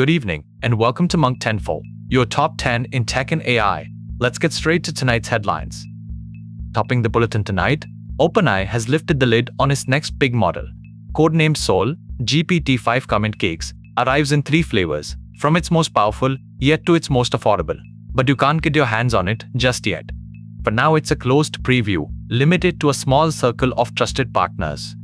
Good evening, and welcome to Tenfold, your top 10 in tech and AI. Let's get straight to tonight's headlines. Topping the bulletin tonight, OpenAI has lifted the lid on its next big model. Codenamed Sol, GPT-5 comment cakes arrives in 3 flavors, from its most powerful yet to its most affordable. But you can't get your hands on it just yet. For now, it's a closed preview, limited to a small circle of trusted partners.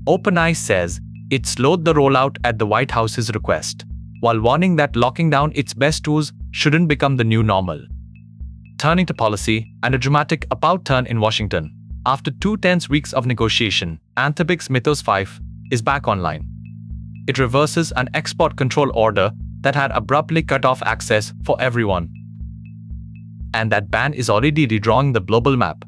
OpenAI says it slowed the rollout at the White House's request, while warning that locking down its best tools shouldn't become the new normal. Turning to policy, and a dramatic about-turn in Washington. After 2 tense weeks of negotiation, Anthropic's Mythos 5 is back online. It reverses an export control order that had abruptly cut off access for everyone. And that ban is already redrawing the global map.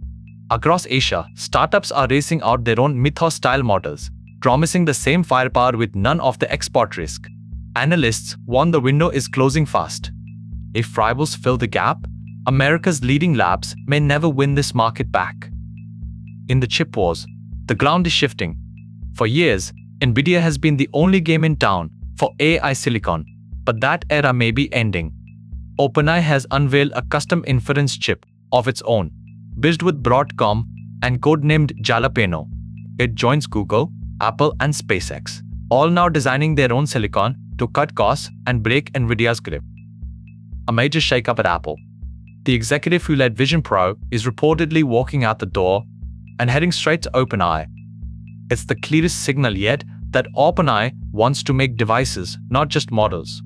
Across Asia, startups are racing out their own Mythos-style models, promising the same firepower with none of the export risk. Analysts warn the window is closing fast. If rivals fill the gap, America's leading labs may never win this market back. In the chip wars, the ground is shifting. For years, Nvidia has been the only game in town for AI silicon, but that era may be ending. OpenAI has unveiled a custom inference chip of its own, built with Broadcom and codenamed Jalapeno. It joins Google, Apple, and SpaceX, all now designing their own silicon to cut costs and break Nvidia's grip. A major shakeup at Apple. The executive who led Vision Pro is reportedly walking out the door and heading straight to OpenAI. It's the clearest signal yet that OpenAI wants to make devices, not just models.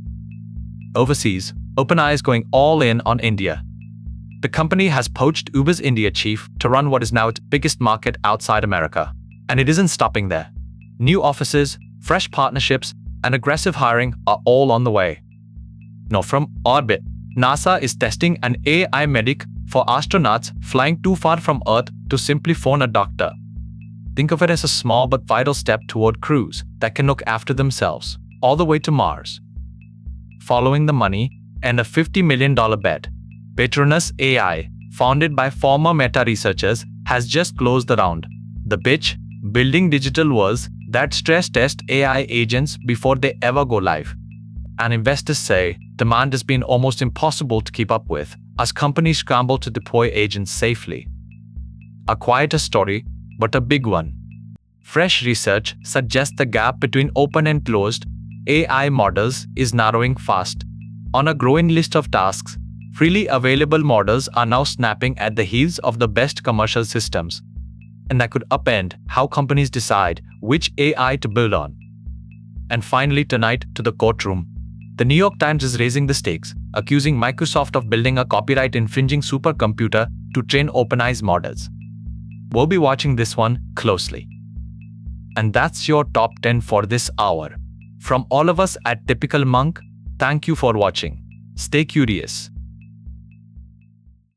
Overseas, OpenAI is going all in on India. The company has poached Uber's India chief to run what is now its biggest market outside America. And it isn't stopping there. New offices, fresh partnerships, and aggressive hiring are all on the way. Now from orbit, NASA is testing an AI medic for astronauts flying too far from Earth to simply phone a doctor. Think of it as a small but vital step toward crews that can look after themselves, all the way to Mars. Following the money and a $50 million bet, Patronus AI, founded by former Meta researchers, has just closed the round. The pitch: building digital worlds that stress test AI agents before they ever go live. And investors say demand has been almost impossible to keep up with as companies scramble to deploy agents safely. A quieter story, but a big one. Fresh research suggests the gap between open and closed AI models is narrowing fast. On a growing list of tasks, freely available models are now snapping at the heels of the best commercial systems. And that could upend how companies decide which AI to build on. And finally tonight, to the courtroom. The New York Times is raising the stakes, accusing Microsoft of building a copyright-infringing supercomputer to train OpenAI's models. We'll be watching this one closely. And that's your top 10 for this hour. From all of us at Typical Monk, thank you for watching. Stay curious.